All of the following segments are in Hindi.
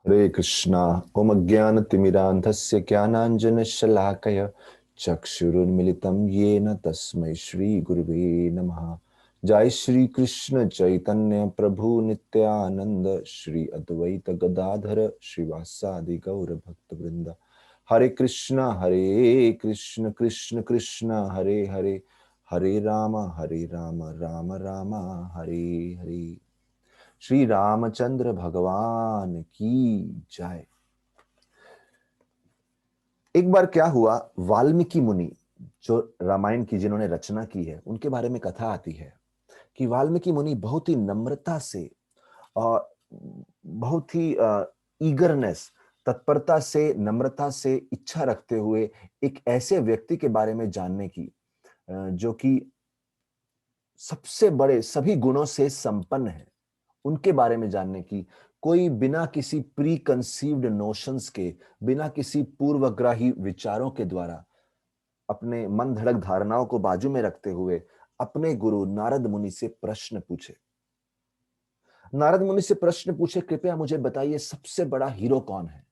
हरे कृष्णा। ओम अज्ञानतिमिरान्धस्य ज्ञानाञ्जनशलाकया चक्षुरुन्मिलितं येन तस्मै श्रीगुरुवे नमः। जय श्री कृष्ण चैतन्य प्रभु नित्यानंद श्री अद्वैत गदाधर श्रीवासादि गौर भक्त वृंद। हरे कृष्ण कृष्ण कृष्ण हरे हरे, हरे राम राम राम हरे हरे। श्री रामचंद्र भगवान की जय। एक बार क्या हुआ, वाल्मीकि मुनि जो रामायण की जिन्होंने रचना की है उनके बारे में कथा आती है कि वाल्मीकि मुनि बहुत ही नम्रता से और बहुत ही ईगरनेस, तत्परता से, नम्रता से इच्छा रखते हुए एक ऐसे व्यक्ति के बारे में जानने की जो कि सबसे बड़े सभी गुणों से संपन्न है, उनके बारे में जानने की, कोई बिना किसी प्री कंसीव्ड नोशंस के, बिना किसी पूर्वग्राही विचारों के द्वारा अपने मन धड़क धारणाओं को बाजू में रखते हुए अपने गुरु नारद मुनि से प्रश्न पूछे। नारद मुनि से प्रश्न पूछे, कृपया मुझे बताइए सबसे बड़ा हीरो कौन है,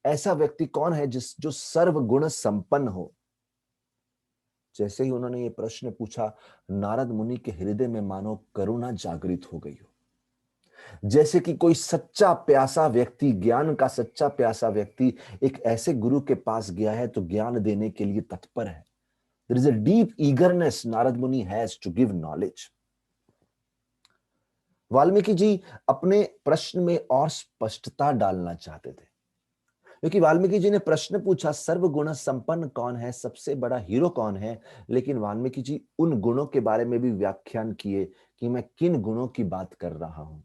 ऐसा व्यक्ति कौन है जो सर्व गुण संपन्न हो। जैसे ही उन्होंने ये प्रश्न पूछा, नारद मुनि के हृदय में मानो करुणा जागृत हो गई हो। जैसे कि कोई सच्चा प्यासा व्यक्ति, ज्ञान का सच्चा प्यासा व्यक्ति एक ऐसे गुरु के पास गया है तो ज्ञान देने के लिए तत्पर है। There is a deep eagerness Narad Muni has to give knowledge. Valmiki ji अपने प्रश्न में और स्पष्टता डालना चाहते थे, क्योंकि वाल्मीकि जी ने प्रश्न पूछा सर्वगुण संपन्न कौन है, सबसे बड़ा हीरो कौन है, लेकिन वाल्मीकि जी उन गुणों के बारे में भी व्याख्यान किए कि मैं किन गुणों की बात कर रहा हूं।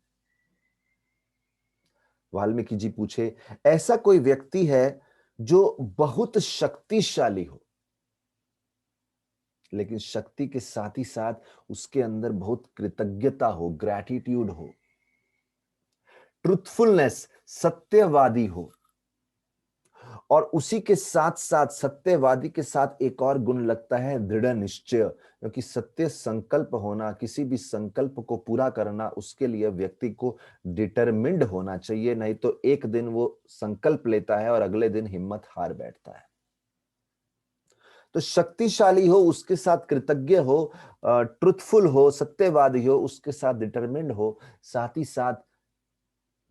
वाल्मीकि जी पूछे, ऐसा कोई व्यक्ति है जो बहुत शक्तिशाली हो, लेकिन शक्ति के साथ ही साथ उसके अंदर बहुत कृतज्ञता हो, ग्रैटिट्यूड हो, ट्रुथफुलनेस, सत्यवादी हो, और उसी के साथ साथ सत्यवादी के साथ एक और गुण लगता है दृढ़ निश्चय, क्योंकि सत्य संकल्प होना, किसी भी संकल्प को पूरा करना, उसके लिए व्यक्ति को डिटरमिन्ड होना चाहिए, नहीं तो एक दिन वो संकल्प लेता है और अगले दिन हिम्मत हार बैठता है। तो शक्तिशाली हो, उसके साथ कृतज्ञ हो, ट्रुथफुल हो, सत्यवादी हो, उसके साथ डिटरमिन्ड हो, साथ ही साथ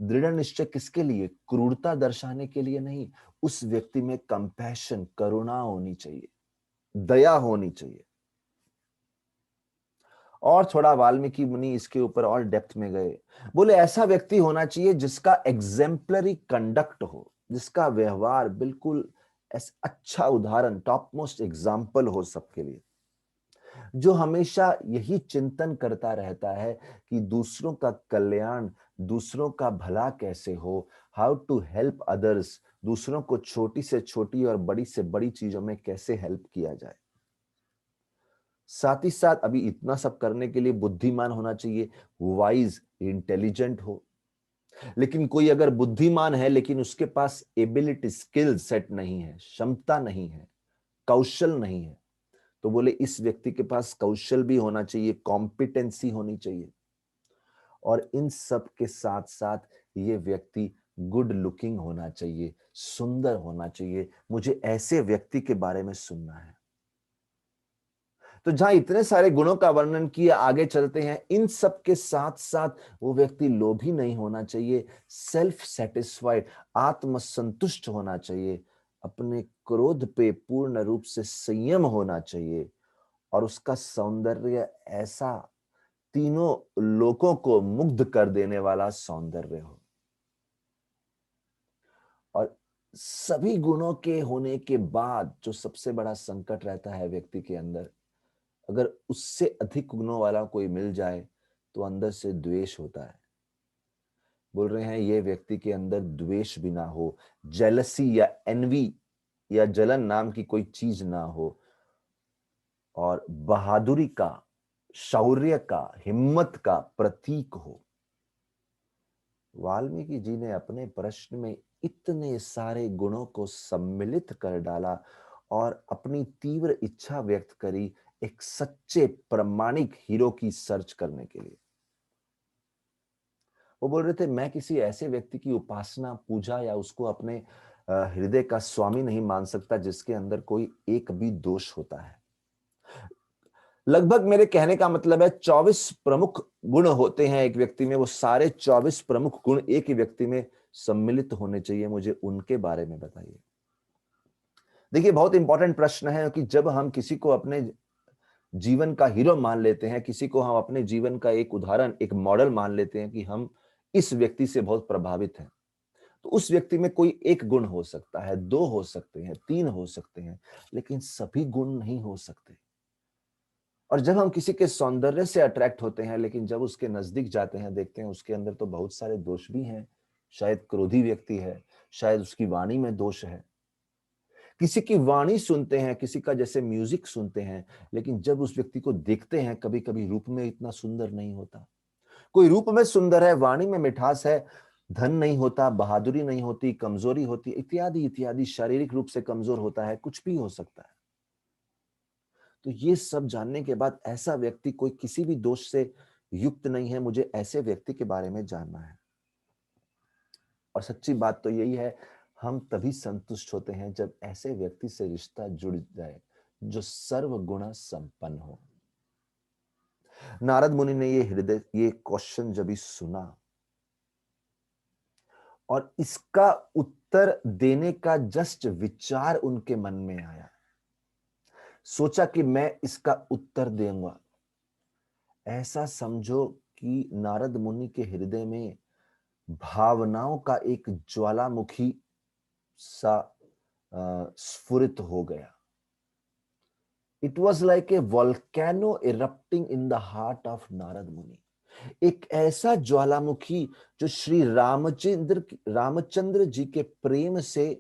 दृढ़ निश्चय किसके लिए? क्रूरता दर्शाने के लिए नहीं, उस व्यक्ति में कंपैशन, करुणा होनी चाहिए, दया होनी चाहिए। और थोड़ा वाल्मीकि मुनि इसके ऊपर और डेप्थ में गए, बोले ऐसा व्यक्ति होना चाहिए जिसका एग्जेम्पलरी कंडक्ट हो, जिसका व्यवहार बिल्कुल अच्छा उदाहरण, टॉप मोस्ट एग्जाम्पल हो सबके लिए, जो हमेशा यही चिंतन करता रहता है कि दूसरों का कल्याण, दूसरों का भला कैसे हो, हाउ टू हेल्प अदर्स, दूसरों को छोटी से छोटी और बड़ी से बड़ी चीजों में कैसे हेल्प किया जाए। साथ ही साथ अभी इतना सब करने के लिए बुद्धिमान होना चाहिए, वाइज, इंटेलिजेंट हो। लेकिन कोई अगर बुद्धिमान है लेकिन उसके पास एबिलिटी, स्किल सेट नहीं है, क्षमता नहीं है, कौशल नहीं है, तो बोले इस व्यक्ति के पास कौशल भी होना चाहिए, कॉम्पिटेंसी होनी चाहिए, और इन सब के साथ साथ ये व्यक्ति गुड लुकिंग होना चाहिए, सुंदर होना चाहिए। मुझे ऐसे व्यक्ति के बारे में सुनना है। तो जहां इतने सारे गुणों का वर्णन किया, आगे चलते हैं। इन सब के साथ साथ वो व्यक्ति लोभी नहीं होना चाहिए, सेल्फ सेटिस्फाइड, आत्मसंतुष्ट होना चाहिए, अपने क्रोध पे पूर्ण रूप से संयम होना चाहिए, और उसका सौंदर्य ऐसा तीनों लोकों को मुग्ध कर देने वाला सौंदर्य हो। और सभी गुणों के होने के बाद जो सबसे बड़ा संकट रहता है व्यक्ति के अंदर, अगर उससे अधिक गुणों वाला कोई मिल जाए तो अंदर से द्वेष होता है। बोल रहे हैं ये व्यक्ति के अंदर द्वेष भी ना हो, जेलसी या एनवी या जलन नाम की कोई चीज ना हो, और बहादुरी का, शौर्य का, हिम्मत का प्रतीक हो। वाल्मीकि जी ने अपने प्रश्न में इतने सारे गुणों को सम्मिलित कर डाला और अपनी तीव्र इच्छा व्यक्त करी एक सच्चे प्रामाणिक हीरो की सर्च करने के लिए। वो बोल रहे थे, मैं किसी ऐसे व्यक्ति की उपासना, पूजा या उसको अपने हृदय का स्वामी नहीं मान सकता जिसके अंदर कोई एक भी दोष होता है। लगभग मेरे कहने का मतलब है 24 प्रमुख गुण होते हैं एक व्यक्ति में, वो सारे 24 प्रमुख गुण एक ही व्यक्ति में सम्मिलित होने चाहिए। मुझे उनके बारे में बताइए। देखिए, बहुत इंपॉर्टेंट प्रश्न है कि जब हम किसी को अपने जीवन का हीरो मान लेते हैं, किसी को हम अपने जीवन का एक उदाहरण, एक मॉडल मान लेते हैं कि हम इस व्यक्ति से बहुत प्रभावित हैं, तो उस व्यक्ति में कोई एक गुण हो सकता है, 2 हो सकते हैं, 3 हो सकते हैं, लेकिन सभी गुण नहीं हो सकते। और जब हम किसी के सौंदर्य से अट्रैक्ट होते हैं, लेकिन जब उसके नजदीक जाते हैं, देखते हैं उसके अंदर तो बहुत सारे दोष भी हैं। शायद क्रोधी व्यक्ति है, शायद उसकी वाणी में दोष है। किसी की वाणी सुनते हैं, किसी का जैसे म्यूजिक सुनते हैं, लेकिन जब उस व्यक्ति को देखते हैं, कभी-कभी रूप में इतना सुंदर नहीं होता। कोई रूप में सुंदर है, वाणी में मिठास है, धन नहीं होता, बहादुरी नहीं होती, कमजोरी होती, इत्यादि इत्यादि, शारीरिक रूप से कमजोर होता है, कुछ भी हो सकता है। तो ये सब जानने के बाद ऐसा व्यक्ति कोई किसी भी दोष से युक्त नहीं है, मुझे ऐसे व्यक्ति के बारे में जानना है। और सच्ची बात तो यही है, हम तभी संतुष्ट होते हैं जब ऐसे व्यक्ति से रिश्ता जुड़ जाए जो सर्वगुण संपन्न हो। नारद मुनि ने ये क्वेश्चन जब भी सुना और इसका उत्तर देने का जस्ट विचार उनके मन में आया, सोचा कि मैं इसका उत्तर दूंगा। ऐसा समझो कि नारद मुनि के हृदय में भावनाओं का एक ज्वालामुखी सा स्फुरित हो गया। It was like a volcano erupting in the heart of Narad मुनि। एक ऐसा ज्वालामुखी जो श्री रामचंद्र जी के प्रेम से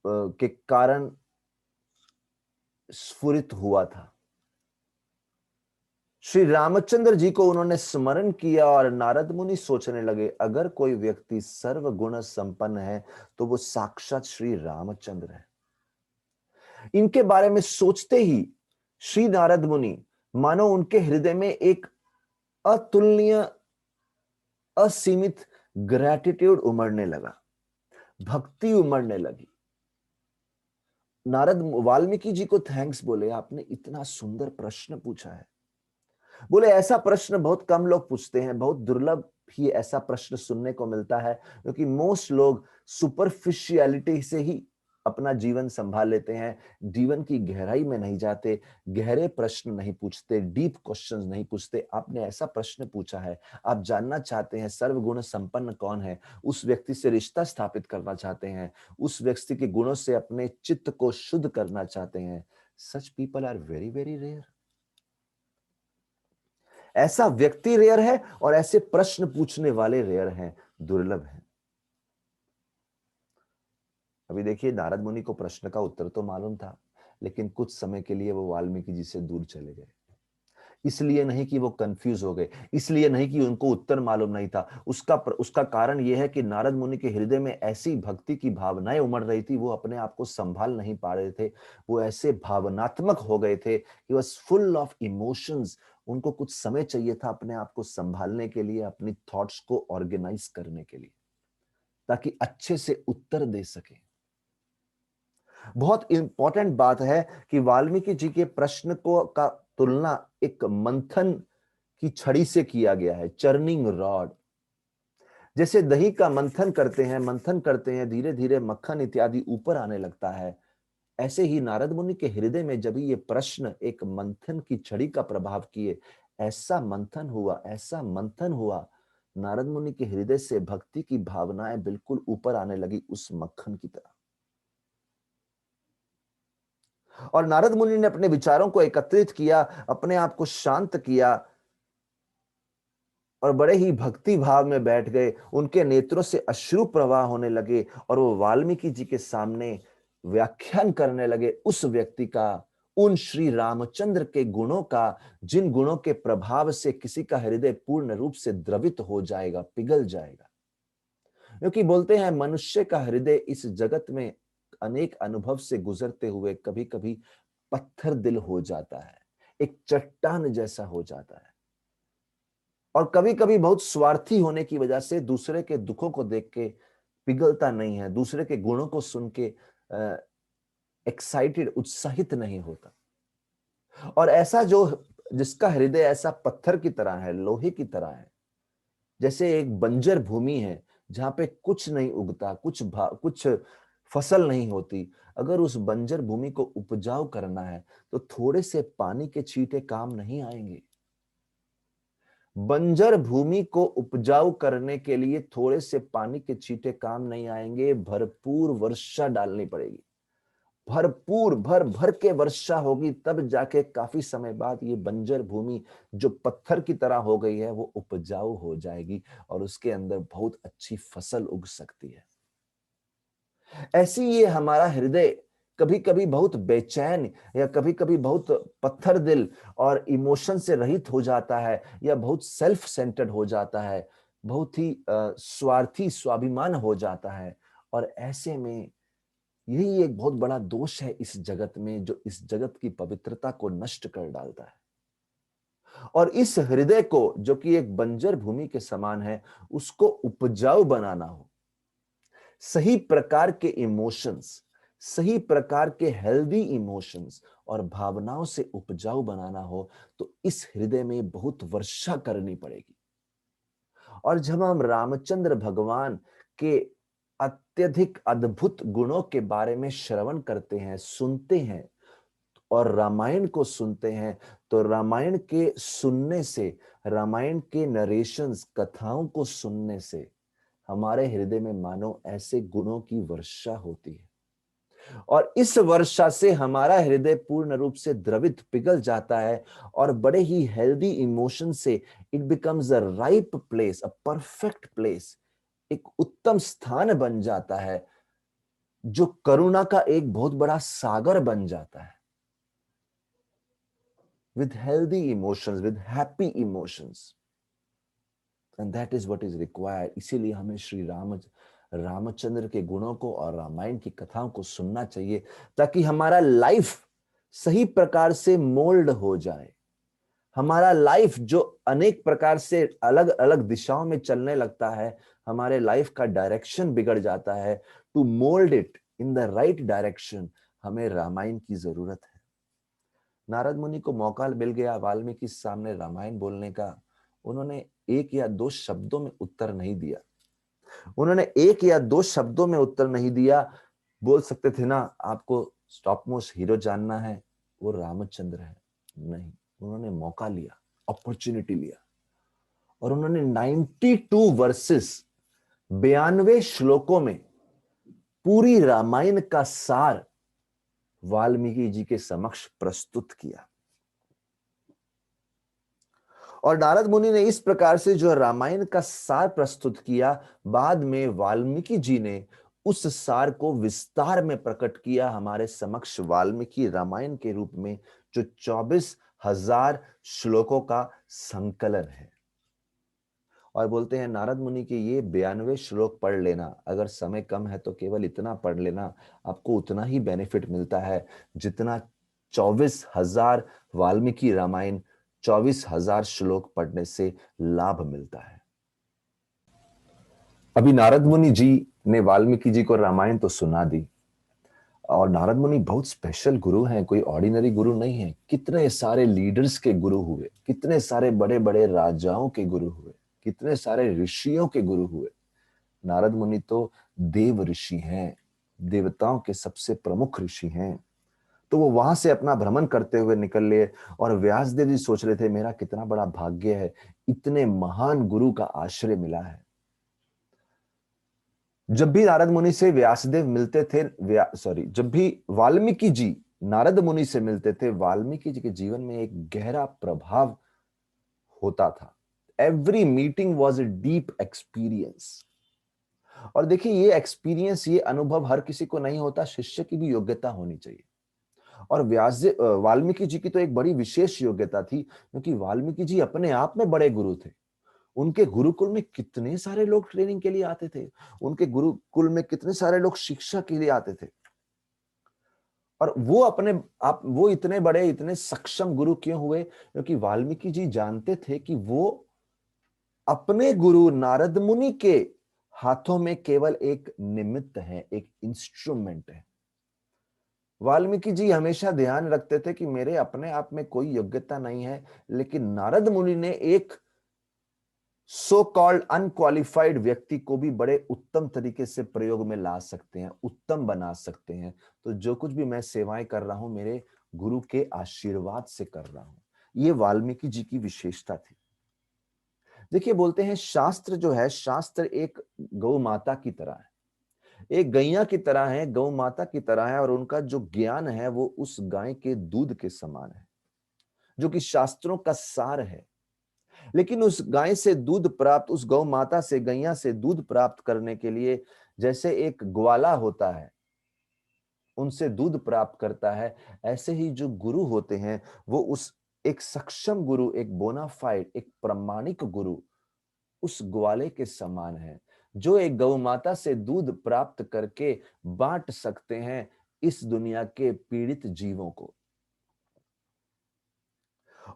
के कारण स्फुरित हुआ था। श्री रामचंद्र जी को उन्होंने स्मरण किया और नारद मुनि सोचने लगे, अगर कोई व्यक्ति सर्वगुण संपन्न है तो वो साक्षात श्री रामचंद्र है। इनके बारे में सोचते ही श्री नारद मुनि, मानो उनके हृदय में एक अतुलनीय, असीमित ग्रैटिट्यूड उमड़ने लगा, भक्ति उमड़ने लगी। नारद वाल्मीकि जी को थैंक्स बोले, आपने इतना सुंदर प्रश्न पूछा है। बोले ऐसा प्रश्न बहुत कम लोग पूछते हैं, बहुत दुर्लभ ही ऐसा प्रश्न सुनने को मिलता है, क्योंकि मोस्ट लोग सुपरफिशियलिटी से ही अपना जीवन संभाल लेते हैं, जीवन की गहराई में नहीं जाते, गहरे प्रश्न नहीं पूछते, डीप क्वेश्चंस नहीं पूछते। आपने ऐसा प्रश्न पूछा है, आप जानना चाहते हैं सर्वगुण संपन्न कौन है, उस व्यक्ति से रिश्ता स्थापित करना चाहते हैं, उस व्यक्ति के गुणों से अपने चित्त को शुद्ध करना चाहते हैं। Such people are very very rare. ऐसा व्यक्ति रेयर है और ऐसे प्रश्न पूछने वाले रेयर हैं, दुर्लभ हैं। अभी देखिए, नारद मुनि को प्रश्न का उत्तर तो मालूम था, लेकिन कुछ समय के लिए वो वाल्मीकि जी से दूर चले गए। इसलिए नहीं कि वो कंफ्यूज हो गए, इसलिए नहीं कि उनको उत्तर मालूम नहीं था। उसका कारण यह है कि नारद मुनि के हृदय में ऐसी भक्ति की भावनाएं उमड़ रही थी, वो अपने आप को संभाल नहीं पा रहे थे। वो ऐसे भावनात्मक हो गए थे कि वॉज फुल ऑफ इमोशंस। उनको कुछ समय चाहिए था अपने आप को संभालने के लिए, अपनी थॉट्स को ऑर्गेनाइज करने के लिए, ताकि अच्छे से उत्तर दे सके। बहुत इंपॉर्टेंट बात है कि वाल्मीकि जी के प्रश्न को का तुलना एक मंथन की छड़ी से किया गया है, चर्निंग रॉड। जैसे दही का मंथन करते हैं, धीरे धीरे मक्खन इत्यादि ऊपर आने लगता है। ऐसे ही नारद मुनि के हृदय में जब ये प्रश्न एक मंथन की छड़ी का प्रभाव किए, ऐसा मंथन हुआ, नारद मुनि के हृदय से भक्ति की भावनाएं बिल्कुल ऊपर आने लगी, उस मक्खन की तरह। और नारद मुनि ने अपने विचारों को एकत्रित किया, अपने आप को शांत किया और बड़े ही भक्ति भाव में बैठ गए। उनके नेत्रों से अश्रु प्रवाह होने लगे और वो वाल्मीकि जी के सामने व्याख्यान करने लगे उस व्यक्ति का, उन श्री रामचंद्र के गुणों का, जिन गुणों के प्रभाव से किसी का हृदय पूर्ण रूप से द्रवित हो जाएगा, पिघल जाएगा। क्योंकि बोलते हैं मनुष्य का हृदय इस जगत में अनेक अनुभव से गुजरते हुए कभी कभी पत्थर दिल हो जाता है, एक चट्टान जैसा हो जाता है। और कभी कभी बहुत स्वार्थी होने की वजह से दूसरे के दुखों को देख के पिघलता नहीं है, दूसरे के गुणों को सुन के एक्साइटेड, उत्साहित नहीं होता। और ऐसा जो जिसका हृदय ऐसा पत्थर की तरह है, लोहे की तरह है, जैसे एक बंजर भूमि है जहां पे कुछ नहीं उगता, कुछ फसल नहीं होती। अगर उस बंजर भूमि को उपजाऊ करना है तो थोड़े से पानी के छींटे काम नहीं आएंगे। बंजर भूमि को उपजाऊ करने के लिए थोड़े से पानी के छींटे काम नहीं आएंगे, भरपूर वर्षा डालनी पड़ेगी। भरपूर भर भर के वर्षा होगी, तब जाके काफी समय बाद ये बंजर भूमि जो पत्थर की तरह हो गई है वो उपजाऊ हो जाएगी और उसके अंदर बहुत अच्छी फसल उग सकती है। ऐसी ये हमारा हृदय कभी कभी बहुत बेचैन या कभी कभी बहुत पत्थर दिल और इमोशन से रहित हो जाता है, या बहुत सेल्फ सेंटर्ड हो जाता है, बहुत ही स्वार्थी, स्वाभिमान हो जाता है। और ऐसे में यही एक बहुत बड़ा दोष है इस जगत में, जो इस जगत की पवित्रता को नष्ट कर डालता है। और इस हृदय को, जो कि एक बंजर भूमि के समान है, उसको उपजाऊ बनाना हो, सही प्रकार के इमोशंस, सही प्रकार के हेल्दी इमोशंस और भावनाओं से उपजाऊ बनाना हो, तो इस हृदय में बहुत वर्षा करनी पड़ेगी। और जब हम रामचंद्र भगवान के अत्यधिक अद्भुत गुणों के बारे में श्रवण करते हैं, सुनते हैं और रामायण को सुनते हैं, तो रामायण के सुनने से, रामायण के नरेशंस, कथाओं को सुनने से हमारे हृदय में मानो ऐसे गुणों की वर्षा होती है। और इस वर्षा से हमारा हृदय पूर्ण रूप से द्रवित, पिघल जाता है और बड़े ही हेल्दी इमोशन से it becomes a ripe place, a perfect place, एक उत्तम स्थान बन जाता है, जो करुणा का एक बहुत बड़ा सागर बन जाता है। With healthy emotions, with happy emotions, and that is what is required. इसीलिए हमें रामचंद्र के गुणों को और रामायण की कथाओं को सुनना चाहिए, ताकि हमारा लाइफ सही प्रकार से मोल्ड हो जाए। हमारा लाइफ जो अनेक प्रकार से अलग अलग दिशाओं में चलने लगता है, हमारे लाइफ का डायरेक्शन बिगड़ जाता है। To mould it in the right direction, हमें रामायण की जरूरत है। नारद मुनि को मौका मिल गया वाल्मीकि सामने रामायण बोलने का। उन्होंने एक या दो शब्दों में उत्तर नहीं दिया, उन्होंने एक या दो शब्दों में उत्तर नहीं दिया। बोल सकते थे ना, आपको टॉप मोस्ट हीरो जानना है, वो रामचंद्र है। नहीं, उन्होंने मौका लिया, अपॉर्चुनिटी लिया, और उन्होंने 92 वर्सेस, 92 श्लोकों में पूरी रामायण का सार वाल्मीकि जी के समक्ष प्रस्तुत किया। और नारद मुनि ने इस प्रकार से जो रामायण का सार प्रस्तुत किया, बाद में वाल्मीकि जी ने उस सार को विस्तार में प्रकट किया हमारे समक्ष वाल्मीकि रामायण के रूप में, जो 24,000 श्लोकों का संकलन है। और बोलते हैं नारद मुनि के ये 92 श्लोक पढ़ लेना, अगर समय कम है तो केवल इतना पढ़ लेना, आपको उतना ही बेनिफिट मिलता है जितना 24,000 वाल्मीकि रामायण, 24,000 श्लोक पढ़ने से लाभ मिलता है। अभी नारद मुनि जी ने वाल्मीकि जी को रामायण तो सुना दी, और नारद मुनि बहुत स्पेशल गुरु हैं, कोई ऑर्डिनरी गुरु नहीं है। कितने सारे लीडर्स के गुरु हुए, कितने सारे बड़े बड़े राजाओं के गुरु हुए, कितने सारे ऋषियों के गुरु हुए। नारद मुनि तो देव ऋषि हैं, देवताओं के सबसे प्रमुख ऋषि हैं। तो वो वहां से अपना भ्रमण करते हुए निकल लिए, और व्यासदेव जी सोच रहे थे मेरा कितना बड़ा भाग्य है, इतने महान गुरु का आश्रय मिला है। जब भी नारद मुनि से व्यासदेव मिलते थे, जब भी वाल्मीकि जी नारद मुनि से मिलते थे, वाल्मीकि जी के जीवन में एक गहरा प्रभाव होता था। Every meeting was a deep experience. और देखिए, ये एक्सपीरियंस, ये अनुभव हर किसी को नहीं होता, शिष्य की भी योग्यता होनी चाहिए। और वाल्मीकि जी की तो एक बड़ी विशेष योग्यता थी, क्योंकि वाल्मीकि जी अपने आप में बड़े गुरु थे। उनके गुरुकुल में कितने सारे लोग ट्रेनिंग के लिए आते थे, उनके गुरुकुल में कितने सारे लोग शिक्षा के लिए आते थे। और वो अपने आप, वो इतने बड़े, इतने सक्षम गुरु क्यों हुए? क्योंकि वाल्मीकि जी जानते थे कि वो अपने गुरु नारद मुनि के हाथों में केवल एक निमित्त है, एक इंस्ट्रूमेंट है। वाल्मीकि जी हमेशा ध्यान रखते थे कि मेरे अपने आप में कोई योग्यता नहीं है, लेकिन नारद मुनि ने एक सो कॉल्ड अनक्वालिफाइड व्यक्ति को भी बड़े उत्तम तरीके से प्रयोग में ला सकते हैं, उत्तम बना सकते हैं। तो जो कुछ भी मैं सेवाएं कर रहा हूं, मेरे गुरु के आशीर्वाद से कर रहा हूं। ये वाल्मीकि जी की विशेषता थी। देखिए, बोलते हैं शास्त्र जो है, शास्त्र एक गौ माता की तरह है, एक गैया की तरह है, गौ माता की तरह है, और उनका जो ज्ञान है वो उस गाय के दूध के समान है, जो कि शास्त्रों का सार है। लेकिन उस गाय से दूध प्राप्त, उस गौ माता से, गैया से दूध प्राप्त करने के लिए जैसे एक ग्वाला होता है, उनसे दूध प्राप्त करता है, ऐसे ही जो गुरु होते हैं वो उस एक सक्षम गुरु, एक बोनाफाइड, एक प्रामाणिक गुरु उस ग्वाले के समान है, जो एक गौ माता से दूध प्राप्त करके बांट सकते हैं इस दुनिया के पीड़ित जीवों को।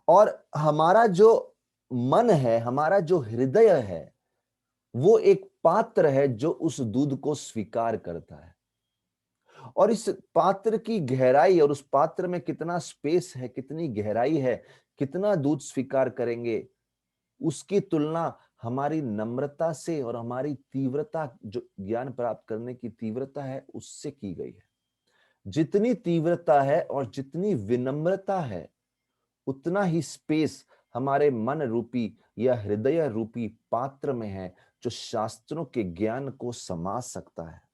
और हमारा जो मन है, हमारा जो हृदय है, वो एक पात्र है जो उस दूध को स्वीकार करता है। और इस पात्र की गहराई, और उस पात्र में कितना स्पेस है, कितनी गहराई है, कितना दूध स्वीकार करेंगे, उसकी तुलना हमारी नम्रता से और हमारी तीव्रता, जो ज्ञान प्राप्त करने की तीव्रता है, उससे की गई है। जितनी तीव्रता है और जितनी विनम्रता है, उतना ही स्पेस हमारे मन रूपी या हृदय रूपी पात्र में है, जो शास्त्रों के ज्ञान को समा सकता है।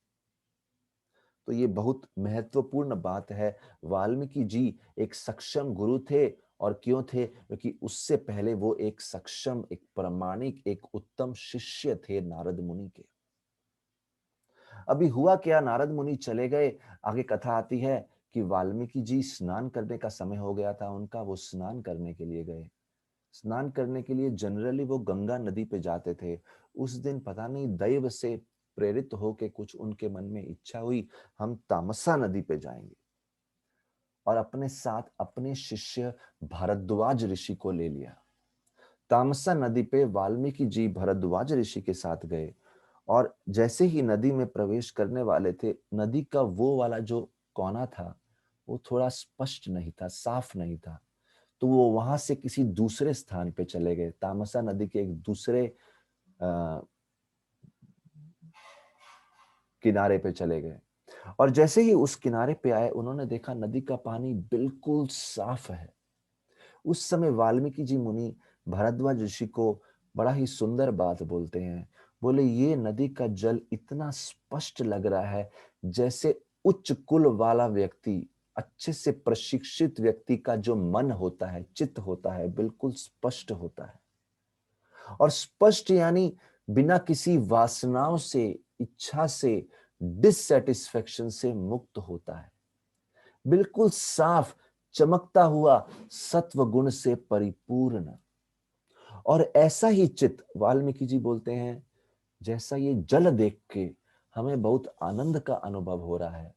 तो ये बहुत महत्वपूर्ण बात है। वाल्मीकि जी एक सक्षम गुरु थे, और क्यों थे? क्योंकि उससे पहले वो एक सक्षम, एक प्रामाणिक, एक उत्तम शिष्य थे नारद मुनि के। अभी हुआ क्या, नारद मुनि चले गए। आगे कथा आती है कि वाल्मीकि जी स्नान करने का समय हो गया था उनका, वो स्नान करने के लिए गए। स्नान करने के लिए जनरली वो गंगा नदी पे जाते थे। उस दिन पता नहीं दैव से प्रेरित होके कुछ उनके मन में इच्छा हुई, हम तामसा नदी पे जाएंगे, और अपने साथ अपने शिष्य भरद्वाज ऋषि को ले लिया। तामसा नदी पे वाल्मीकि जी भरद्वाज ऋषि के साथ गए, और जैसे ही नदी में प्रवेश करने वाले थे, नदी का वो वाला जो कोना था वो थोड़ा स्पष्ट नहीं था, साफ नहीं था। तो वो वहां से किसी दूसरे स्थान पे चले गए, तामसा नदी के एक दूसरे अ, किनारे पे चले गए। और जैसे ही उस किनारे पे आए, उन्होंने देखा नदी का पानी बिल्कुल साफ है। उस समय वाल्मीकि जी मुनि भरद्वाज ऋषि को बड़ा ही सुंदर बात बोलते हैं। बोले, ये नदी का जल इतना स्पष्ट लग रहा है, जैसे उच्च कुल वाला व्यक्ति, अच्छे से प्रशिक्षित व्यक्ति का जो मन होता है, चित्त होता है, बिल्कुल स्पष्ट होता है। और स्पष्ट यानी बिना किसी वासनाओं से, इच्छा से, डिससेटिस्फेक्शन से मुक्त होता है। बिल्कुल साफ, चमकता हुआ, सत्व गुण से परिपूर्ण। और ऐसा ही चित्त, वाल्मीकि जी बोलते हैं, जैसा ये जल देख के हमें बहुत आनंद का अनुभव हो रहा है,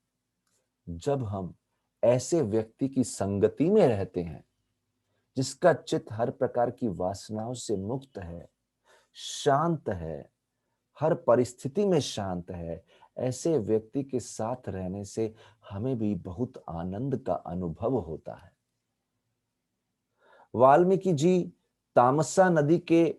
जब हम ऐसे व्यक्ति की संगति में रहते हैं जिसका चित्त हर प्रकार की वासनाओं से मुक्त है, शांत है, हर परिस्थिति में शांत है, ऐसे व्यक्ति के साथ रहने से हमें भी बहुत आनंद का अनुभव होता है। वाल्मीकि जी तामसा नदी के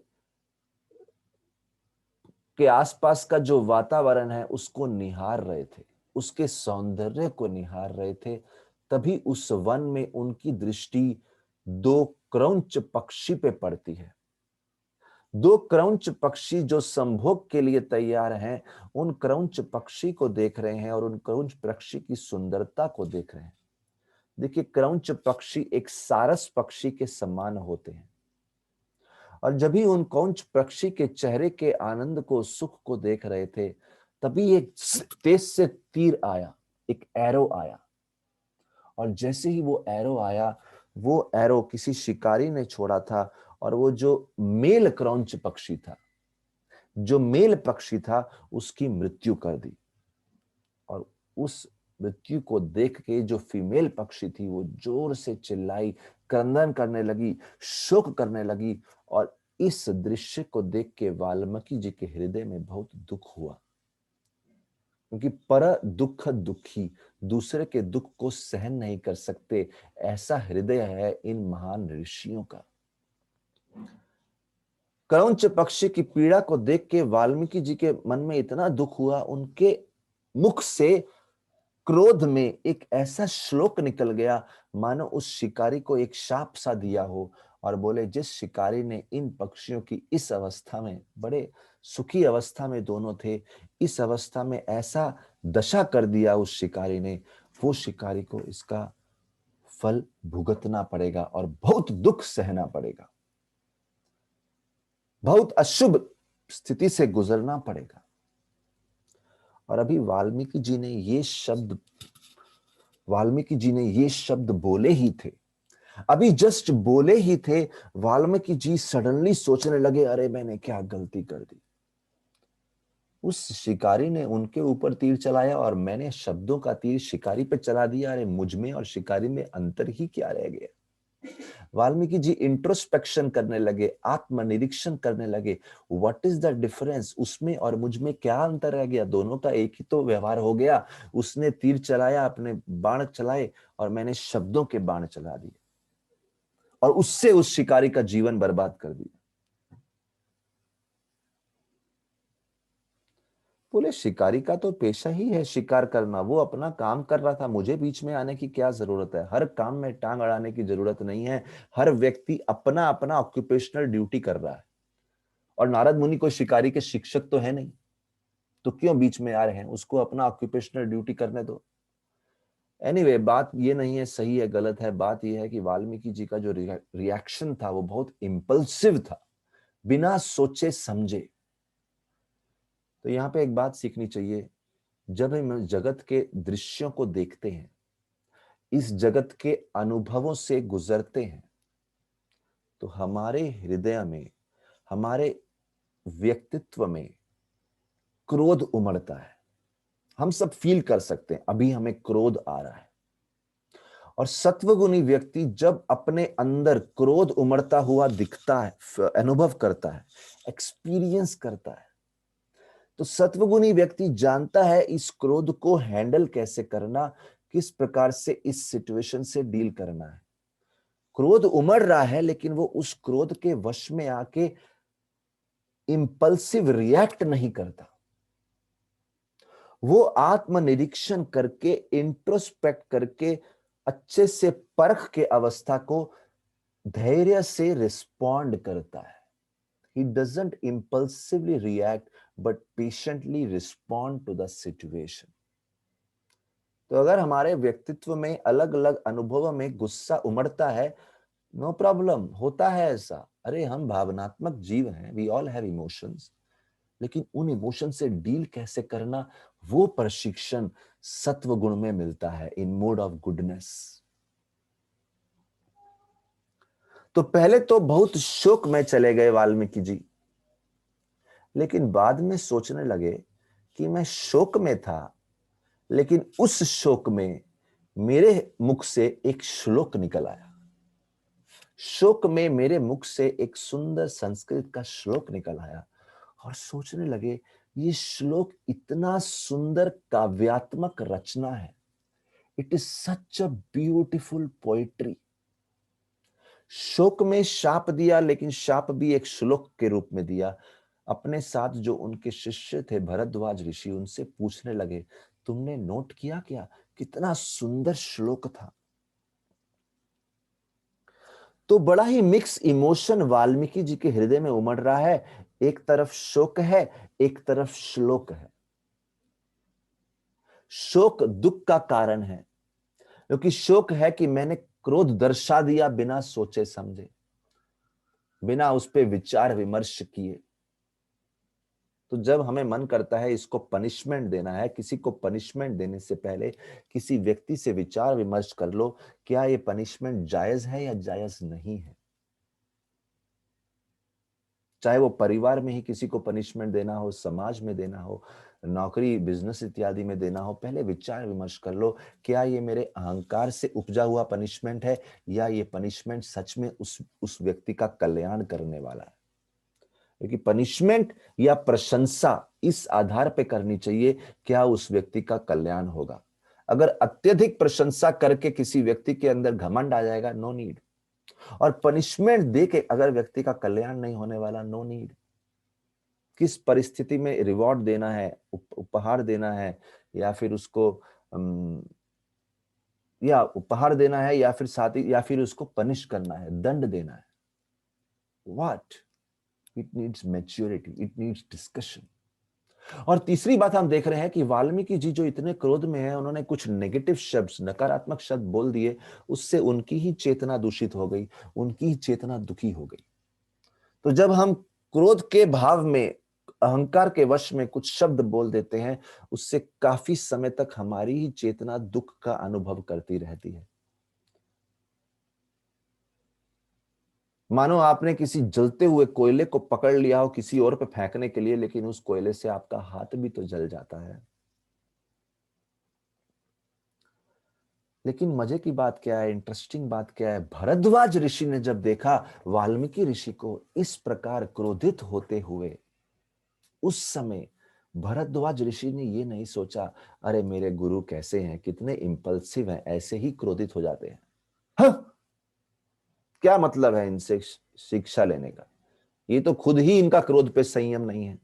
आसपास का जो वातावरण है उसको निहार रहे थे, उसके सौंदर्य को निहार रहे थे। तभी उस वन में उनकी दृष्टि दो क्रौंच पक्षी पे पड़ती है। दो क्रौंच पक्षी जो संभोग के लिए तैयार हैं, उन क्रौंच पक्षी को देख रहे हैं और उन क्रौंच पक्षी की सुंदरता को देख रहे हैं। देखिए, क्रौंच पक्षी एक सारस पक्षी के समान होते हैं, और जब भी उन क्रौंच पक्षी के चेहरे के आनंद को, सुख को देख रहे थे, तभी एक तेज से तीर आया, एक एरो आया। और जैसे ही वो एरो आया, वो एरो किसी शिकारी ने छोड़ा था, और वो जो मेल क्रौंच पक्षी था, जो मेल पक्षी था, उसकी मृत्यु कर दी। और उस मृत्यु को देख के जो फीमेल पक्षी थी, वो जोर से चिल्लाई, क्रंदन करने लगी, शोक करने लगी, और इस दृश्य को देख के वाल्मीकि जी के हृदय में बहुत दुख हुआ, क्योंकि पर दुख दुखी, दूसरे के दुख को सहन नहीं कर सकते, ऐसा हृदय है इन महान ऋषियों का। क्रौंच पक्षी की पीड़ा को देख के वाल्मीकि जी के मन में इतना दुख हुआ, उनके मुख से क्रोध में एक ऐसा श्लोक निकल गया मानो उस शिकारी को एक शाप सा दिया हो, और बोले, जिस शिकारी ने इन पक्षियों की इस अवस्था में, बड़े सुखी अवस्था में दोनों थे, इस अवस्था में ऐसा दशा कर दिया उस शिकारी ने, वो शिकारी को इसका फल भुगतना पड़ेगा और बहुत दुख सहना पड़ेगा, बहुत अशुभ स्थिति से गुजरना पड़ेगा। और अभी वाल्मीकि जी ने ये शब्द बोले ही थे, अभी जस्ट बोले ही थे, वाल्मीकि जी सडनली सोचने लगे, अरे मैंने क्या गलती कर दी। उस शिकारी ने उनके ऊपर तीर चलाया और मैंने शब्दों का तीर शिकारी पे चला दिया। अरे मुझ में और शिकारी में अंतर ही क्या रह गया। वाल्मीकि जी इंट्रोस्पेक्शन करने लगे, आत्मनिरीक्षण करने लगे, व्हाट इज द डिफरेंस, उसमें और मुझ में क्या अंतर रह गया, दोनों का एक ही तो व्यवहार हो गया। उसने तीर चलाया, अपने बाण चलाए, और मैंने शब्दों के बाण चला दिए और उससे उस शिकारी का जीवन बर्बाद कर दिया। बोले, शिकारी का तो पेशा ही है शिकार करना, वो अपना काम कर रहा था, मुझे बीच में आने की क्या जरूरत है। हर काम में टांग अड़ाने की जरूरत नहीं है, हर व्यक्ति अपना अपना ऑक्यूपेशनल ड्यूटी कर रहा है। और नारद मुनि कोई शिकारी के शिक्षक तो है नहीं, तो क्यों बीच में आ रहे हैं, उसको अपना ऑक्यूपेशनल ड्यूटी करने दो। एनीवे, बात ये नहीं है सही है गलत है, बात ये है कि वाल्मीकि जी का जो रिएक्शन था वो बहुत इम्पल्सिव था, बिना सोचे समझे। तो यहाँ पे एक बात सीखनी चाहिए, जब हम जगत के दृश्यों को देखते हैं, इस जगत के अनुभवों से गुजरते हैं, तो हमारे हृदय में, हमारे व्यक्तित्व में क्रोध उमड़ता है। हम सब फील कर सकते हैं, अभी हमें क्रोध आ रहा है। और सत्वगुणी व्यक्ति जब अपने अंदर क्रोध उमड़ता हुआ दिखता है, अनुभव करता है, एक्सपीरियंस करता है, तो सत्वगुणी व्यक्ति जानता है इस क्रोध को हैंडल कैसे करना, किस प्रकार से इस सिचुएशन से डील करना है। क्रोध उमड़ रहा है, लेकिन वो उस क्रोध के वश में आके इंपल्सिव रिएक्ट नहीं करता। वो आत्मनिरीक्षण करके, इंट्रोस्पेक्ट करके, अच्छे से परख के अवस्था को धैर्य से रिस्पॉन्ड करता है। He doesn't impulsively react, but patiently respond to the situation. तो अगर हमारे व्यक्तित्व में अलग अलग अनुभवों में गुस्सा उमड़ता है, नो प्रॉब्लम, होता है ऐसा। अरे हम भावनात्मक जीव हैं, वी ऑल हैव इमोशंस, लेकिन उन इमोशन से डील कैसे करना, वो प्रशिक्षण सत्व गुण में मिलता है, इन मोड ऑफ गुडनेस। तो पहले तो बहुत शोक में चले गए वाल्मीकि जी, लेकिन बाद में सोचने लगे कि मैं शोक में था, लेकिन उस शोक में मेरे मुख से एक श्लोक निकल आया। शोक में मेरे मुख से एक सुंदर संस्कृत का श्लोक निकल आया, और सोचने लगे ये श्लोक इतना सुंदर काव्यात्मक रचना है। It is such a beautiful poetry. शोक में शाप दिया, लेकिन शाप भी एक श्लोक के रूप में दिया। अपने साथ जो उनके शिष्य थे भरद्वाज ऋषि, उनसे पूछने लगे, तुमने नोट किया क्या, कितना सुंदर श्लोक था। तो बड़ा ही मिक्स इमोशन वाल्मीकि जी के हृदय में उमड़ रहा है। एक तरफ शोक है, एक तरफ श्लोक है। शोक दुख का कारण है, क्योंकि शोक है कि मैंने क्रोध दर्शा दिया बिना सोचे समझे, बिना उस पर विचार विमर्श किए। तो जब हमें मन करता है इसको पनिशमेंट देना है, किसी को पनिशमेंट देने से पहले किसी व्यक्ति से विचार विमर्श कर लो, क्या ये पनिशमेंट जायज है या जायज नहीं है। चाहे वो परिवार में ही किसी को पनिशमेंट देना हो, समाज में देना हो, नौकरी बिजनेस इत्यादि में देना हो, पहले विचार विमर्श कर लो, क्या ये मेरे अहंकार से उपजा हुआ पनिशमेंट है, या ये पनिशमेंट सच में उस व्यक्ति का कल्याण करने वाला है। क्योंकि पनिशमेंट या प्रशंसा इस आधार पे करनी चाहिए क्या उस व्यक्ति का कल्याण होगा। अगर अत्यधिक प्रशंसा करके किसी व्यक्ति के अंदर घमंड आ जाएगा, नो नीड। और पनिशमेंट दे के अगर व्यक्ति का कल्याण नहीं होने वाला, नो नीड। किस परिस्थिति में रिवॉर्ड देना है, उपहार देना है, या फिर उसको या उपहार देना है, या फिर साथ ही या फिर उसको पनिश करना है, दंड देना है। What? It needs maturity, it needs discussion. और तीसरी बात हम देख रहे हैं कि वाल्मीकि जी जो इतने क्रोध में हैं, उन्होंने कुछ नेगेटिव शब्द, नकारात्मक शब्द बोल दिए, उससे उनकी ही चेतना दूषित हो गई, उनकी ही चेतना दुखी हो गई। तो जब हम क्रोध के भाव में, अहंकार के वश में कुछ शब्द बोल देते हैं, उससे काफी समय तक हमारी ही चेतना दुख का अनुभव करती रहती है। मानो आपने किसी जलते हुए कोयले को पकड़ लिया हो किसी और पे फेंकने के लिए, लेकिन उस कोयले से आपका हाथ भी तो जल जाता है। लेकिन मजे की बात क्या है, इंटरेस्टिंग बात क्या है, भरद्वाज ऋषि ने जब देखा वाल्मीकि ऋषि को इस प्रकार क्रोधित होते हुए, उस समय भरद्वाज ऋषि ने ये नहीं सोचा, अरे मेरे गुरु कैसे हैं, कितने इंपल्सिव हैं, ऐसे ही क्रोधित हो जाते हैं। हाँ, क्या मतलब है इनसे शिक्षा लेने का, ये तो खुद ही इनका क्रोध पे संयम नहीं है।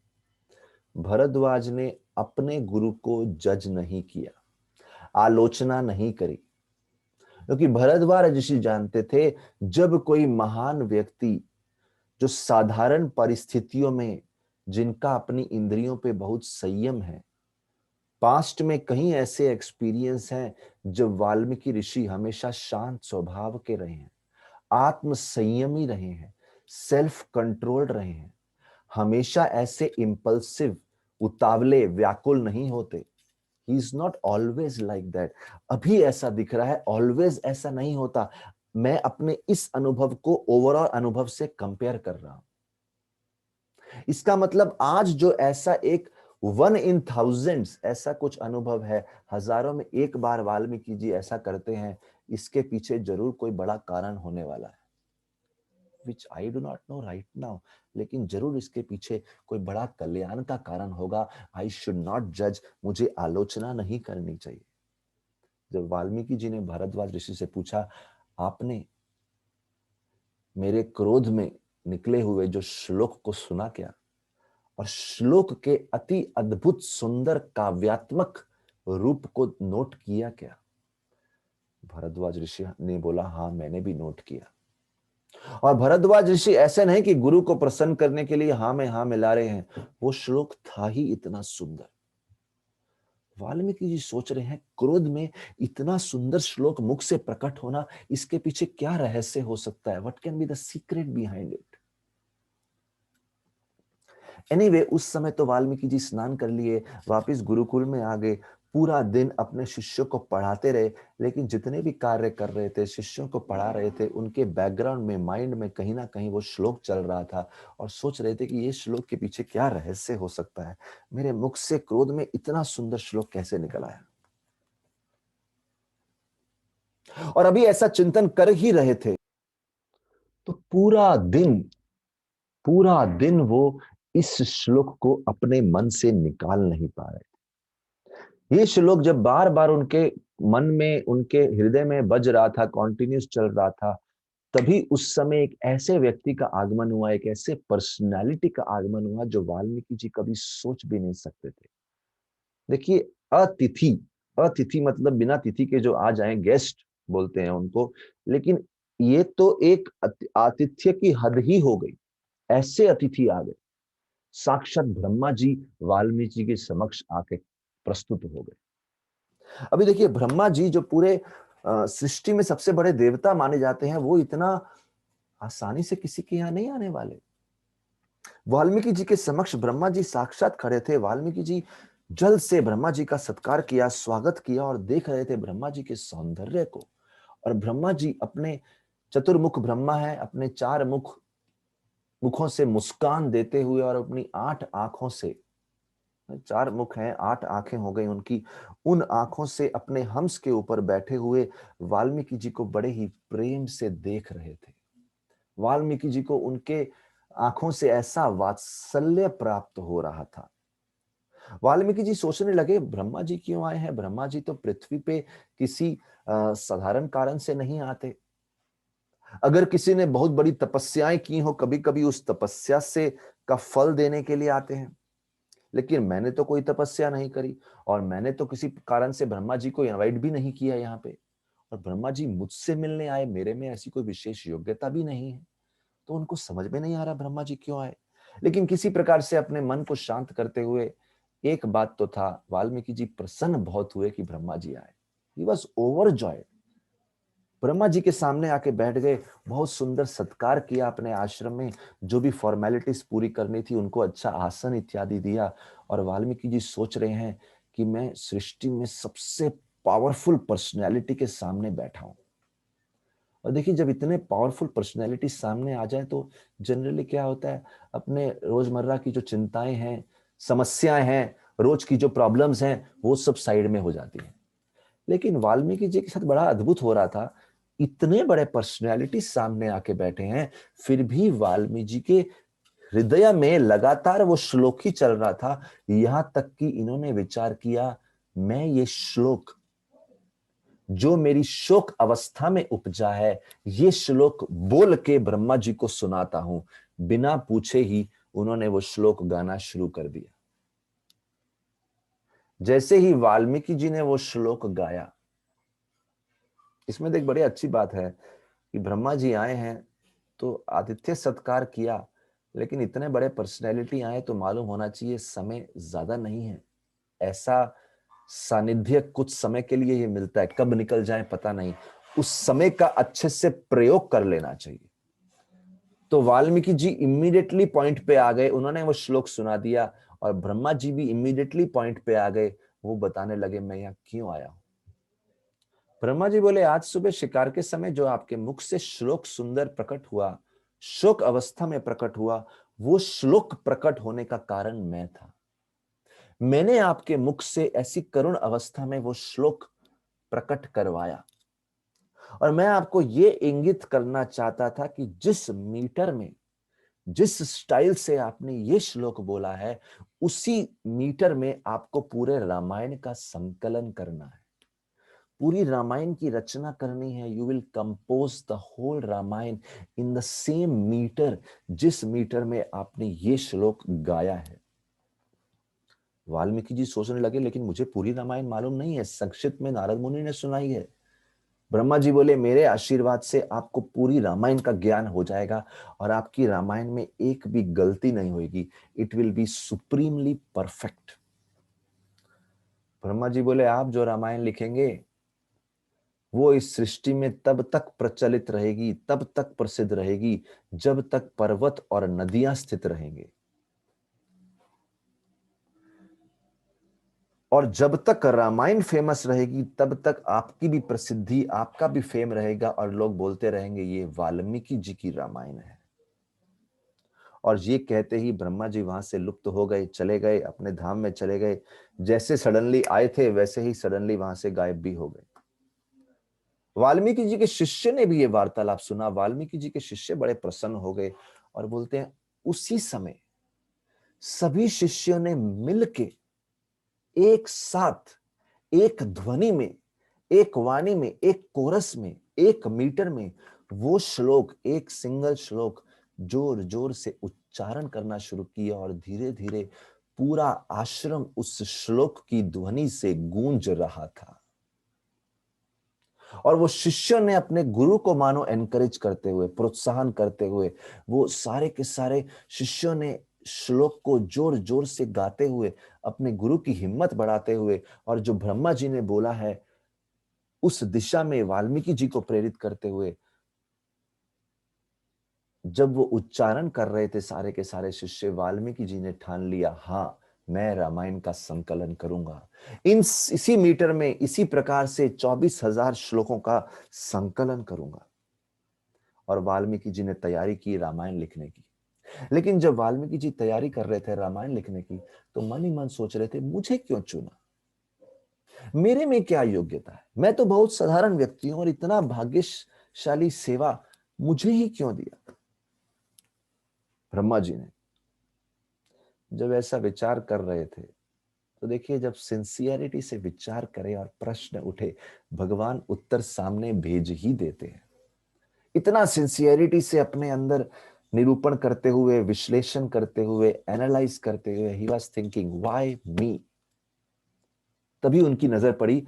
भरद्वाज ने अपने गुरु को जज नहीं किया, आलोचना नहीं करी, क्योंकि भरद्वाज ऋषि जानते थे जब कोई महान व्यक्ति जो साधारण परिस्थितियों में, जिनका अपनी इंद्रियों पे बहुत संयम है, पास्ट में कहीं ऐसे एक्सपीरियंस हैं जब वाल्मीकि ऋषि हमेशा शांत स्वभाव के रहे हैं, आत्म संयमी रहे हैं, सेल्फ कंट्रोल्ड रहे हैं, हमेशा ऐसे इंपल्सिव, उतावले, व्याकुल नहीं होते। He is not always like that. अभी ऐसा दिख रहा है, ऑलवेज ऐसा नहीं होता। मैं अपने इस अनुभव को ओवरऑल अनुभव से कंपेयर कर रहा हूं। इसका मतलब आज जो ऐसा एक 1 in 1000 ऐसा कुछ अनुभव है, हजारों में एक बार वाल्मीकि जी ऐसा करते हैं, इसके पीछे जरूर कोई बड़ा कारण होने वाला है, which I do not know right now. लेकिन जरूर इसके पीछे कोई बड़ा कल्याण का कारण होगा। आई शुड नॉट जज, मुझे आलोचना नहीं करनी चाहिए। जब वाल्मीकि जी ने भारद्वाज ऋषि से पूछा, आपने मेरे क्रोध में निकले हुए जो श्लोक को सुना क्या, और श्लोक के अति अद्भुत सुंदर काव्यात्मक रूप को नोट किया क्या? भरद्वाज ऋषि ने बोला, हाँ मैंने भी नोट किया। और भरद्वाज ऋषि ऐसे नहीं कि गुरु को प्रसन्न करने के लिए हाँ में हाँ मिला रहे हैं, वो श्लोक था ही इतना सुंदर। वाल्मीकि जी सोच रहे हैं क्रोध में इतना सुंदर श्लोक मुख से प्रकट होना, इसके पीछे क्या रहस्य हो सकता है? What can be the secret behind it? Anyway, उस समय तो वाल्मीकि जी स्नान कर लिए, वापिस गुरुकुल में आ गए, पूरा दिन अपने शिष्यों को पढ़ाते रहे। लेकिन जितने भी कार्य कर रहे थे, शिष्यों को पढ़ा रहे थे, उनके बैकग्राउंड में, माइंड में कहीं ना कहीं वो श्लोक चल रहा था, और सोच रहे थे कि ये श्लोक के पीछे क्या रहस्य हो सकता है, मेरे मुख से क्रोध में इतना सुंदर श्लोक कैसे निकल आया। और अभी ऐसा चिंतन कर ही रहे थे तो पूरा दिन वो इस श्लोक को अपने मन से निकाल नहीं पा रहे। ये श्लोक जब बार बार उनके मन में, उनके हृदय में बज रहा था, कॉन्टिन्यूस चल रहा था, तभी उस समय एक ऐसे व्यक्ति का आगमन हुआ, एक ऐसे पर्सनालिटी का आगमन हुआ जो वाल्मीकि जी कभी सोच भी नहीं सकते थे। देखिए, अतिथि, अतिथि मतलब बिना तिथि के जो आ जाएं, गेस्ट बोलते हैं उनको। लेकिन ये तो एक आतिथ्य की हद ही हो गई। ऐसे अतिथि आ गए, साक्षात ब्रह्मा जी वाल्मीकि जी के समक्ष आके प्रस्तुत हो गए। अभी देखिए, ब्रह्मा जी जो पूरे सृष्टि में सबसे बड़े देवता माने जाते हैं, वो इतना आसानी से किसी के यहाँ नहीं आने वाले। वाल्मीकि जी के समक्ष ब्रह्मा जी साक्षात खड़े थे। वाल्मीकि जी जल्द से ब्रह्मा जी का सत्कार किया, स्वागत किया, और देख रहे थे ब्रह्मा जी के सौंदर्य को। और ब्रह्मा जी अपने चतुर्मुख ब्रह्मा है, अपने 4 मुखों से मुस्कान देते हुए, और अपनी 8 आंखों से, 4 मुख हैं, 8 आंखें हो गई उनकी, उन आंखों से अपने हंस के ऊपर बैठे हुए वाल्मीकि जी को बड़े ही प्रेम से देख रहे थे। वाल्मीकि जी को उनके आंखों से ऐसा वात्सल्य प्राप्त हो रहा था। वाल्मीकि जी सोचने लगे, ब्रह्मा जी क्यों आए हैं? ब्रह्मा जी तो पृथ्वी पे किसी साधारण कारण से नहीं आते। अगर किसी ने बहुत बड़ी तपस्याएं की हो, कभी कभी उस तपस्या से का फल देने के लिए आते हैं। लेकिन मैंने तो कोई तपस्या नहीं करी, और मैंने तो किसी कारण से ब्रह्मा जी को इनवाइट भी नहीं किया यहाँ पे, और ब्रह्मा जी मुझसे मिलने आए, मेरे में ऐसी कोई विशेष योग्यता भी नहीं है। तो उनको समझ में नहीं आ रहा ब्रह्मा जी क्यों आए। लेकिन किसी प्रकार से अपने मन को शांत करते हुए, एक बात तो था, वाल्मीकि जी प्रसन्न बहुत हुए कि ब्रह्मा जी आए। He was overjoyed. Brahma ji के सामने आके बैठ गए, बहुत सुंदर सत्कार किया अपने आश्रम में, जो भी फॉर्मेलिटीज पूरी करनी थी उनको अच्छा आसन इत्यादि दिया। और वाल्मीकि जी सोच रहे हैं कि मैं सृष्टि में सबसे पावरफुल पर्सनैलिटी के सामने बैठा हूं। और देखिए, जब इतने पावरफुल पर्सनैलिटी सामने आ जाए तो जनरली क्या होता है, अपने रोजमर्रा की जो चिंताएं हैं, समस्याएं हैं, रोज की जो प्रॉब्लम्स हैं, वो सब साइड में हो जाती हैं। लेकिन वाल्मीकि जी के साथ बड़ा अद्भुत हो रहा था। इतने बड़े पर्सनैलिटी सामने आके बैठे हैं, फिर भी वाल्मीकि जी के हृदय में लगातार वो श्लोक ही चल रहा था। यहां तक कि इन्होंने विचार किया, मैं ये श्लोक जो मेरी शोक अवस्था में उपजा है, ये श्लोक बोल के ब्रह्मा जी को सुनाता हूं। बिना पूछे ही उन्होंने वो श्लोक गाना शुरू कर दिया। जैसे ही वाल्मीकि जी ने वो श्लोक गाया, इसमें देख बड़ी अच्छी बात है कि ब्रह्मा जी आए हैं तो आतिथ्य सत्कार किया, लेकिन इतने बड़े पर्सनैलिटी आए तो मालूम होना चाहिए समय ज्यादा नहीं है। ऐसा सानिध्य कुछ समय के लिए ही मिलता है, कब निकल जाए पता नहीं। उस समय का अच्छे से प्रयोग कर लेना चाहिए। तो वाल्मीकि जी इमीडिएटली पॉइंट पे आ गए, उन्होंने वो श्लोक सुना दिया, और ब्रह्मा जी भी इमीडिएटली पॉइंट पे आ गए। वो बताने लगे, मैं यहाँ क्यों आया हूं। ब्रह्मा जी बोले, आज सुबह शिकार के समय जो आपके मुख से श्लोक सुंदर प्रकट हुआ, शोक अवस्था में प्रकट हुआ, वो श्लोक प्रकट होने का कारण मैं था। मैंने आपके मुख से ऐसी करुण अवस्था में वो श्लोक प्रकट करवाया। और मैं आपको ये इंगित करना चाहता था कि जिस मीटर में, जिस स्टाइल से आपने ये श्लोक बोला है, उसी मीटर में आपको पूरे रामायण का संकलन करना है, पूरी रामायण की रचना करनी है। You will compose the whole Ramayana in the same metre, जिस मीटर में आपने ये श्लोक गाया है। वाल्मीकि जी सोचने लगे, लेकिन मुझे पूरी रामायण मालूम नहीं है, संक्षिप्त में नारद मुनि ने सुनाई है। ब्रह्मा जी बोले, मेरे आशीर्वाद से आपको पूरी रामायण का ज्ञान हो जाएगा, और आपकी रामायण में एक भी गलती नहीं होगी। It will be supremely perfect. Brahma ji बोले, आप जो रामायण लिखेंगे वो इस सृष्टि में तब तक प्रचलित रहेगी, तब तक प्रसिद्ध रहेगी, जब तक पर्वत और नदियां स्थित रहेंगे। और जब तक रामायण फेमस रहेगी, तब तक आपकी भी प्रसिद्धि, आपका भी फेम रहेगा, और लोग बोलते रहेंगे ये वाल्मीकि जी की रामायण है। और ये कहते ही ब्रह्मा जी वहां से लुप्त हो गए, चले गए, अपने धाम में चले गए। जैसे सडनली आए थे, वैसे ही सडनली वहां से गायब भी हो गए। वाल्मीकि जी के शिष्य ने भी ये वार्तालाप सुना। वाल्मीकि जी के शिष्य बड़े प्रसन्न हो गए, और बोलते हैं, उसी समय सभी शिष्यों ने मिलके एक साथ, एक ध्वनि में, एक वाणी में, एक कोरस में, एक मीटर में वो श्लोक, एक सिंगल श्लोक जोर जोर से उच्चारण करना शुरू किया। और धीरे धीरे पूरा आश्रम उस श्लोक की ध्वनि से गूंज रहा था। और वो शिष्यों ने अपने गुरु को मानो एनकरेज करते हुए, प्रोत्साहन करते हुए, वो सारे के सारे शिष्यों ने श्लोक को जोर जोर से गाते हुए, अपने गुरु की हिम्मत बढ़ाते हुए, और जो ब्रह्मा जी ने बोला है उस दिशा में वाल्मीकि जी को प्रेरित करते हुए, जब वो उच्चारण कर रहे थे सारे के सारे शिष्य, वाल्मीकि जी ने ठान लिया, हाँ, मैं रामायण का संकलन करूंगा। इसी मीटर में, इसी प्रकार से 24,000 श्लोकों का संकलन करूंगा। और वाल्मीकि जी ने तैयारी की रामायण लिखने की। लेकिन जब वाल्मीकि जी तैयारी कर रहे थे रामायण लिखने की, तो मन ही मन सोच रहे थे, मुझे क्यों चुना? मेरे में क्या योग्यता है? मैं तो बहुत साधारण व्यक्ति हूं, और इतना भाग्यशाली सेवा मुझे ही क्यों दिया? ब्रह्मा जी ने जब ऐसा विचार कर रहे थे, तो देखिए जब सिंसियरिटी से विचार करें और प्रश्न उठे, भगवान उत्तर सामने भेज ही देते हैं। इतना सिंसियरिटी से अपने अंदर निरूपण करते हुए, विश्लेषण करते हुए, एनालाइज करते हुए, ही वाज थिंकिंग व्हाई मी। तभी उनकी नजर पड़ी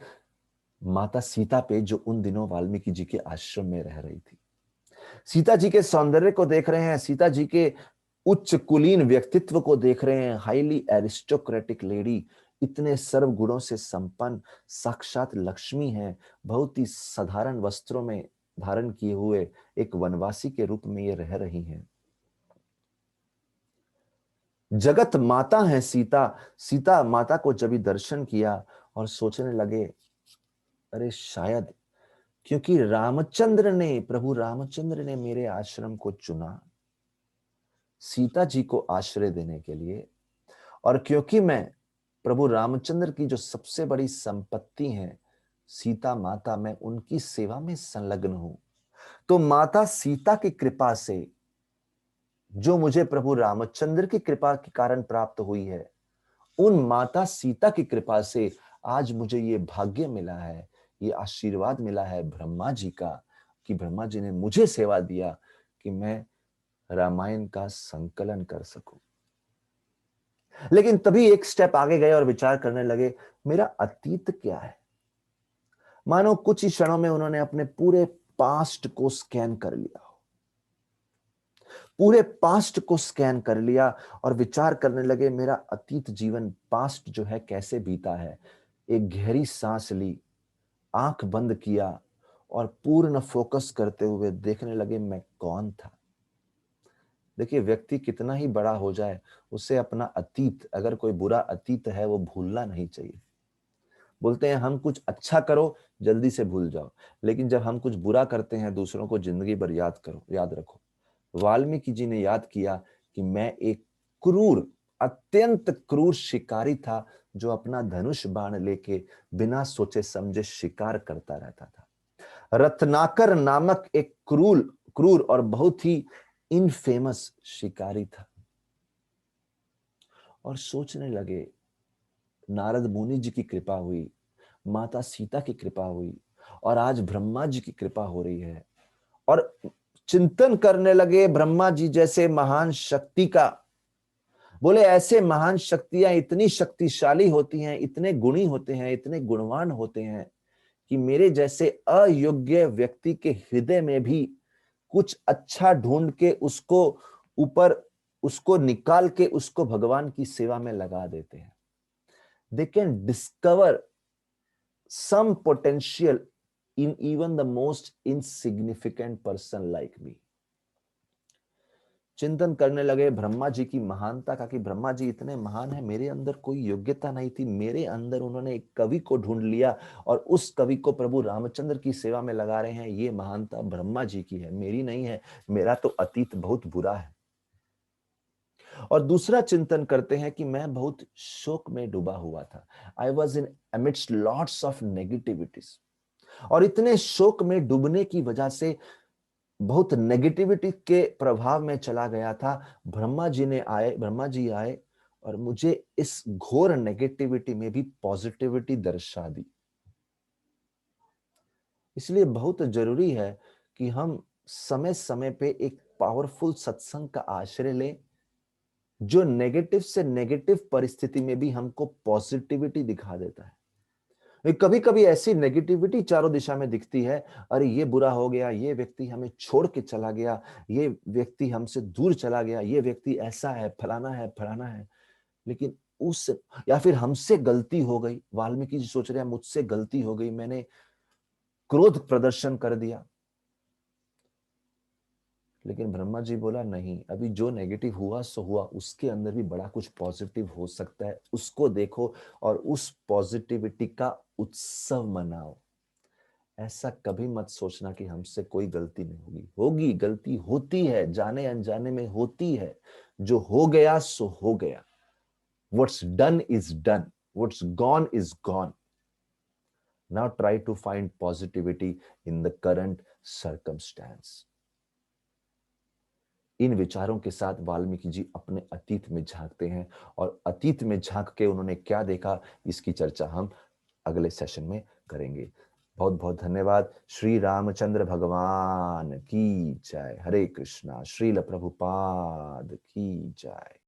माता सीता पे, जो उन दिनों वाल्मीकि जी के आश्रम में रह रही थी। सीता जी के सौंदर्य को देख रहे हैं, सीता जी के उच्च कुलीन व्यक्तित्व को देख रहे हैं, हाईली एरिस्टोक्रेटिक लेडी, इतने सर्व गुणों से संपन्न, साक्षात लक्ष्मी है, बहुत ही साधारण वस्त्रों में धारण किए हुए एक वनवासी के रूप में ये रह रही हैं। जगत माता है सीता। सीता माता को जब दर्शन किया और सोचने लगे, अरे शायद क्योंकि रामचंद्र ने, प्रभु रामचंद्र ने मेरे आश्रम को चुना सीता जी को आश्रय देने के लिए, और क्योंकि मैं प्रभु रामचंद्र की जो सबसे बड़ी संपत्ति है सीता माता, मैं उनकी सेवा में संलग्न हूं, तो माता सीता की कृपा से, जो मुझे प्रभु रामचंद्र की कृपा के कारण प्राप्त हुई है, उन माता सीता की कृपा से आज मुझे ये भाग्य मिला है, ये आशीर्वाद मिला है ब्रह्मा जी का, कि ब्रह्मा जी ने मुझे सेवा दिया कि मैं रामायण का संकलन कर सकूं। लेकिन तभी एक स्टेप आगे गए और विचार करने लगे, मेरा अतीत क्या है। मानो कुछ ही क्षणों में उन्होंने अपने पूरे पास्ट को स्कैन कर लिया, पूरे पास्ट को स्कैन कर लिया और विचार करने लगे, मेरा अतीत जीवन, पास्ट जो है कैसे बीता है। एक गहरी सांस ली, आंख बंद किया और पूर्ण फोकस करते हुए देखने लगे मैं कौन था। देखिए व्यक्ति कितना ही बड़ा हो जाए, उसे अपना अतीत, अगर कोई बुरा अतीत है वो भूलना नहीं चाहिए। बोलते हैं हम कुछ अच्छा करो जल्दी से भूल जाओ, लेकिन जब हम कुछ बुरा करते हैं दूसरों को जिंदगी भर याद करो, याद रखो। वाल्मीकि जी ने याद किया कि मैं एक क्रूर, अत्यंत क्रूर शिकारी था, जो अपना धनुष बाण लेके बिना सोचे समझे शिकार करता रहता था। रत्नाकर नामक एक क्रूर क्रूर और बहुत ही इनफेमस शिकारी था। और सोचने लगे, नारद मुनि जी की कृपा हुई, माता सीता की कृपा हुई, और आज ब्रह्मा जी की कृपा हो रही है। और चिंतन करने लगे ब्रह्मा जी जैसे महान शक्ति का। बोले ऐसे महान शक्तियां इतनी शक्तिशाली होती हैं, इतने गुणी होते हैं, इतने गुणवान होते हैं, कि मेरे जैसे अयोग्य व्यक्ति के हृदय में भी कुछ अच्छा ढूंढ के उसको ऊपर, उसको निकाल के उसको भगवान की सेवा में लगा देते हैं। They can discover some potential in even the most insignificant person like me। चिंतन करने लगे ब्रह्मा जी की महानता का, कि ब्रह्मा जी इतने महान है, मेरे अंदर कोई योग्यता नहीं थी, मेरे अंदर उन्होंने एक कवि को ढूंढ लिया और उस कवि को प्रभु रामचंद्र की सेवा में लगा रहे हैं। ये महानता ब्रह्मा जी की है, मेरी नहीं है। मेरा तो अतीत बहुत बुरा है। और दूसरा चिंतन करते हैं कि मैं बहुत शोक में डूबा हुआ था। I was in amidst lots of negativities, और इतने शोक में डूबने की वजह से बहुत नेगेटिविटी के प्रभाव में चला गया था। ब्रह्मा जी आए और मुझे इस घोर नेगेटिविटी में भी पॉजिटिविटी दर्शा दी। इसलिए बहुत जरूरी है कि हम समय समय पे एक पावरफुल सत्संग का आश्रय लें, जो नेगेटिव से नेगेटिव परिस्थिति में भी हमको पॉजिटिविटी दिखा देता है। कभी कभी ऐसी नेगेटिविटी चारों दिशा में दिखती है, अरे ये बुरा हो गया, ये व्यक्ति हमें छोड़ के चला गया, ये व्यक्ति हमसे दूर चला गया, ये व्यक्ति ऐसा है, फलाना है, फलाना है। लेकिन उस, या फिर हमसे गलती हो गई, वाल्मीकि जी सोच रहे हैं मुझसे गलती हो गई, मैंने क्रोध प्रदर्शन कर दिया। लेकिन ब्रह्मा जी बोला नहीं, अभी जो नेगेटिव हुआ सो हुआ, उसके अंदर भी बड़ा कुछ पॉजिटिव हो सकता है, उसको देखो और उस पॉजिटिविटी का उत्सव मनाओ। ऐसा कभी मत सोचना कि हमसे कोई गलती नहीं होगी, होगी, गलती होती है, जाने अनजाने में होती है। जो हो गया सो हो गया। What's done is done, what's gone is gone. Now try to find positivity in the current circumstance. इन विचारों के साथ वाल्मीकि जी अपने अतीत में झाँकते हैं और अतीत में झाँक के उन्होंने क्या देखा, इसकी चर्चा हम अगले सेशन में करेंगे। बहुत-बहुत धन्यवाद। श्री रामचंद्र भगवान की जय। हरे कृष्णा। श्रील प्रभुपाद की जय।